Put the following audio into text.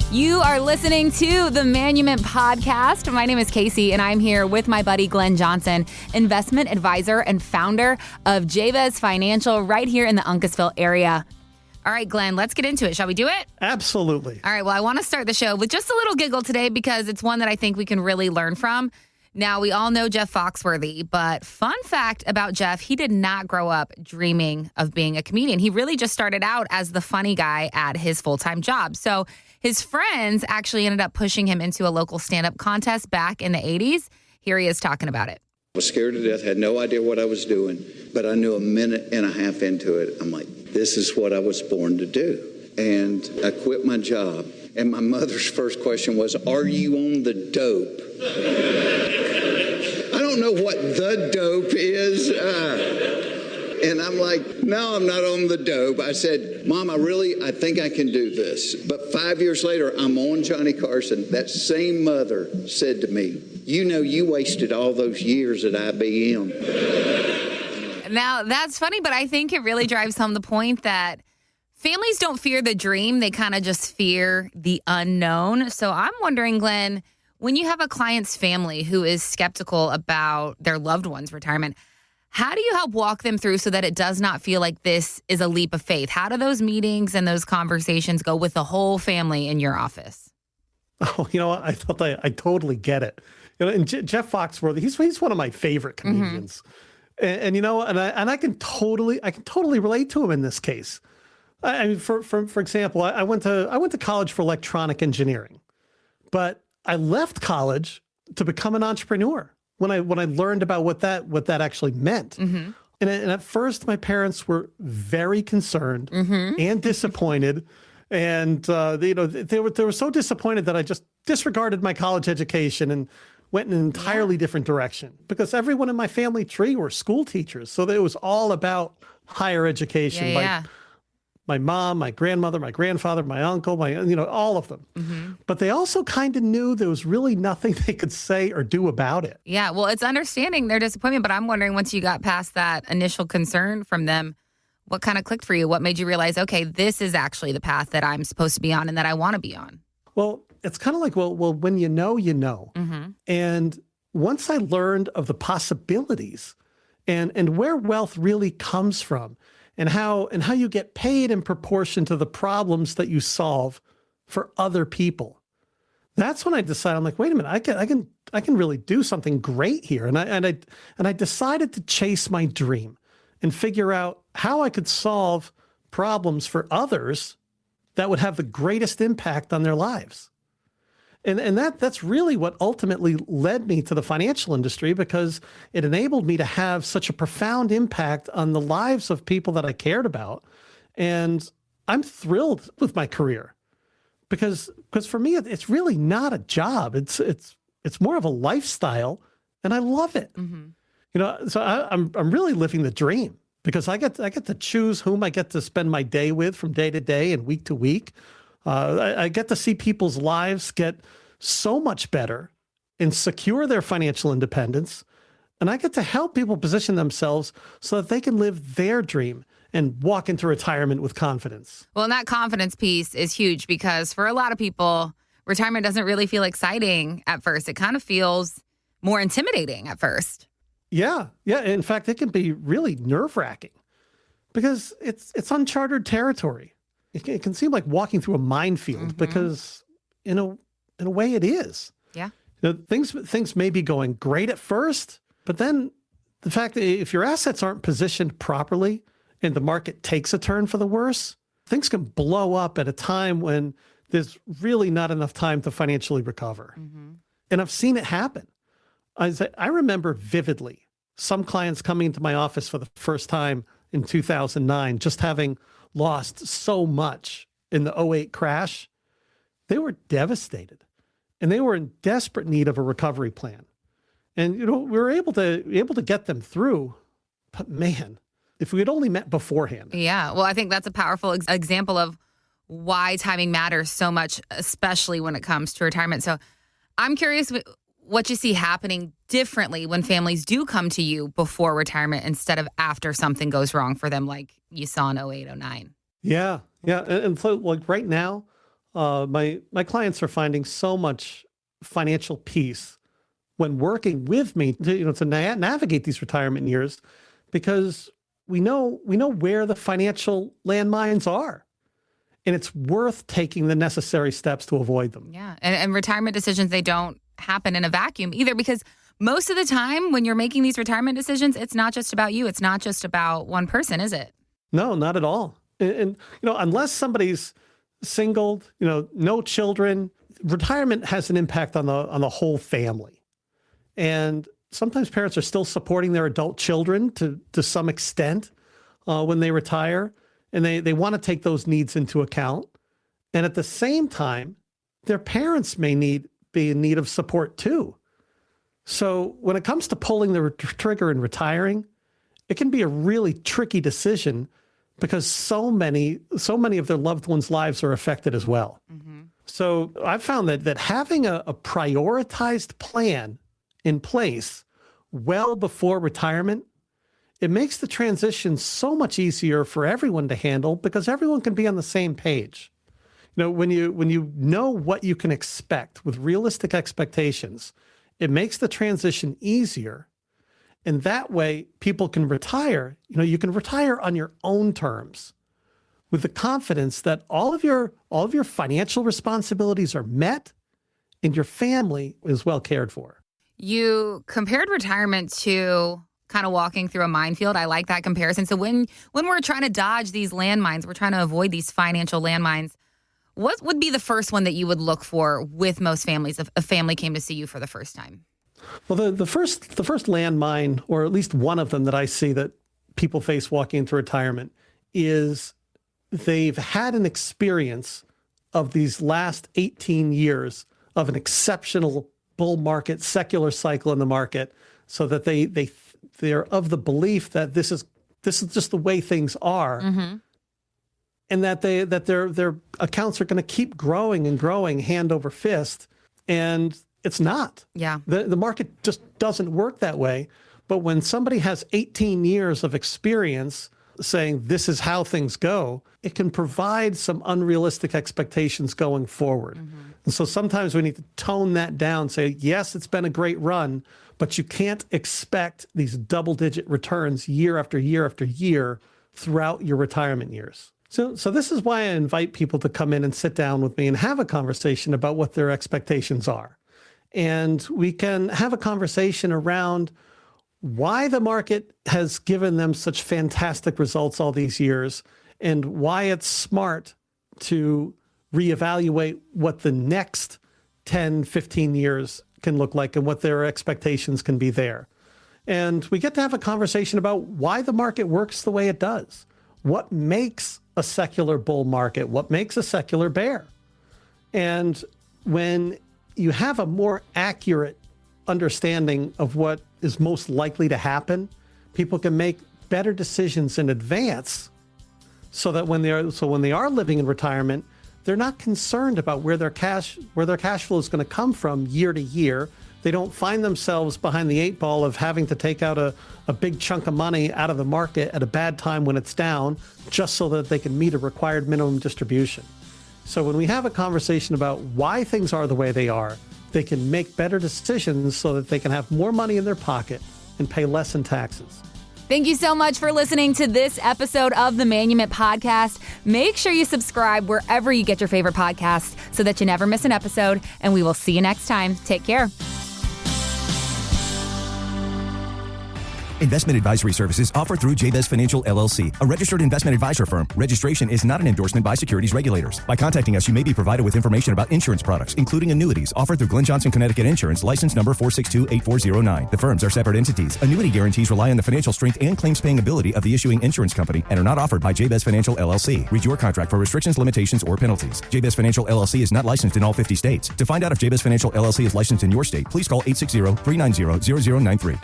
You are listening to the Manument Podcast. My name is Casey, and I'm here with my buddy Glenn Johnson, investment advisor and founder of Jabez Financial right here in the Uncasville area. All right, Glenn, let's get into it. Shall we do it? Absolutely. All right, well, I want to start the show with just a little giggle today because it's one that I think we can really learn from. Now, we all know Jeff Foxworthy, but fun fact about Jeff, he did not grow up dreaming of being a comedian. He really just started out as the funny guy at his full-time job. So his friends actually ended up pushing him into a local stand-up contest back in the 80s. Here he is talking about it. I was scared to death, had no idea what I was doing, but I knew a minute and a half into it, I'm like, this is what I was born to do. And I quit my job. And my mother's first question was, are you on the dope? I don't know what the dope is. And I'm like, no, I'm not on the dope. I said, Mom, I think I can do this. But 5 years later, I'm on Johnny Carson. That same mother said to me, you know, you wasted all those years at IBM. Now, that's funny, but I think it really drives home the point that families don't fear the dream. They kind of just fear the unknown. So I'm wondering, Glenn, when you have a client's family who is skeptical about their loved one's retirement, how do you help walk them through so that it does not feel like this is a leap of faith? How do those meetings and those conversations go with the whole family in your office? Oh, you know what? I totally get it. You know, and Jeff Foxworthy, he's one of my favorite comedians. And you know, and I can totally relate to him in this case. I mean, for example, I went to college for electronic engineering, but I left college to become an entrepreneur when I learned about what that actually meant. And at first, my parents were very concerned and disappointed, and they were so disappointed that I just disregarded my college education and went in an entirely different direction, because everyone in my family tree were school teachers. So it was all about higher education. My mom, my grandmother, my grandfather, my uncle, all of them. But they also kind of knew there was really nothing they could say or do about it. Yeah, well, it's understanding their disappointment, but I'm wondering, once you got past that initial concern from them, what kind of clicked for you? What made you realize, okay, this is actually the path that I'm supposed to be on and that I want to be on? Well, it's kind of like, well, when you know, you know. And once I learned of the possibilities and where wealth really comes from, and how you get paid in proportion to the problems that you solve for other people, that's when I decided, I'm like, wait a minute, I can really do something great here. And I decided to chase my dream and figure out how I could solve problems for others that would have the greatest impact on their lives. And that's really what ultimately led me to the financial industry, because it enabled me to have such a profound impact on the lives of people that I cared about. And I'm thrilled with my career because for me, it's really not a job. It's more of a lifestyle, and I love it. So I'm really living the dream, because I get to choose whom I get to spend my day with from day to day and week to week. I get to see people's lives get so much better and secure their financial independence. And I get to help people position themselves so that they can live their dream and walk into retirement with confidence. Well, and that confidence piece is huge, because for a lot of people, retirement doesn't really feel exciting at first. It kind of feels more intimidating at first. Yeah. In fact, it can be really nerve-wracking because it's uncharted territory. It can seem like walking through a minefield, because in a way it is. Yeah. Things may be going great at first, but then the fact that if your assets aren't positioned properly and the market takes a turn for the worse, things can blow up at a time when there's really not enough time to financially recover. And I've seen it happen. I remember vividly some clients coming into my office for the first time in 2009, just having lost so much in the '08 crash. They were devastated, and they were in desperate need of a recovery plan. And, we were able to get them through, but man, if we had only met beforehand. Yeah. Well, I think that's a powerful example of why timing matters so much, especially when it comes to retirement. So I'm curious what you see happening differently when families do come to you before retirement instead of after something goes wrong for them, like you saw in '08, '09. Yeah. And so, like, right now, My clients are finding so much financial peace when working with me to navigate these retirement years, because we know where the financial landmines are, and it's worth taking the necessary steps to avoid them. Yeah, and retirement decisions, they don't happen in a vacuum either, because most of the time when you're making these retirement decisions, it's not just about you. It's not just about one person, is it? No, not at all. And unless somebody's singled, no children, retirement has an impact on the whole family. And sometimes parents are still supporting their adult children to some extent when they retire, and they want to take those needs into account. And at the same time, their parents may be in need of support too. So when it comes to pulling the trigger and retiring, it can be a really tricky decision, because so many of their loved ones' lives are affected as well. Mm-hmm. So I've found that having a prioritized plan in place well before retirement, it makes the transition so much easier for everyone to handle, because everyone can be on the same page. When you know what you can expect with realistic expectations, it makes the transition easier. And that way people can retire. You can retire on your own terms with the confidence that all of your financial responsibilities are met and your family is well cared for. You compared retirement to kind of walking through a minefield. I like that comparison. So when we're trying to dodge these landmines, we're trying to avoid these financial landmines, what would be the first one that you would look for with most families if a family came to see you for the first time? Well, the first landmine, or at least one of them that I see that people face walking into retirement, is they've had an experience of these last 18 years of an exceptional bull market, secular cycle in the market, so that they're of the belief that this is just the way things are. Mm-hmm. And that their accounts are going to keep growing and growing hand over fist, and it's not. Yeah. The market just doesn't work that way. But when somebody has 18 years of experience saying this is how things go, it can provide some unrealistic expectations going forward. Mm-hmm. And so sometimes we need to tone that down, say, yes, it's been a great run, but you can't expect these double-digit returns year after year after year throughout your retirement years. So this is why I invite people to come in and sit down with me and have a conversation about what their expectations are. And we can have a conversation around why the market has given them such fantastic results all these years, and why it's smart to reevaluate what the next 10, 15 years can look like and what their expectations can be there. And we get to have a conversation about why the market works the way it does. What makes a secular bull market? What makes a secular bear? And when you have a more accurate understanding of what is most likely to happen, people can make better decisions in advance, so that when they are living in retirement, they're not concerned about where their cash flow is going to come from year to year. They don't find themselves behind the eight ball of having to take out a big chunk of money out of the market at a bad time when it's down, just so that they can meet a required minimum distribution. So when we have a conversation about why things are the way they are, they can make better decisions so that they can have more money in their pocket and pay less in taxes. Thank you so much for listening to this episode of the Manument Podcast. Make sure you subscribe wherever you get your favorite podcasts so that you never miss an episode, and we will see you next time. Take care. Investment advisory services offered through Jabez Financial, LLC, a registered investment advisor firm. Registration is not an endorsement by securities regulators. By contacting us, you may be provided with information about insurance products, including annuities, offered through Glenn Johnson, Connecticut Insurance, license number 4628409. The firms are separate entities. Annuity guarantees rely on the financial strength and claims-paying ability of the issuing insurance company and are not offered by Jabez Financial, LLC. Read your contract for restrictions, limitations, or penalties. Jabez Financial, LLC is not licensed in all 50 states. To find out if Jabez Financial, LLC is licensed in your state, please call 860-390-0093.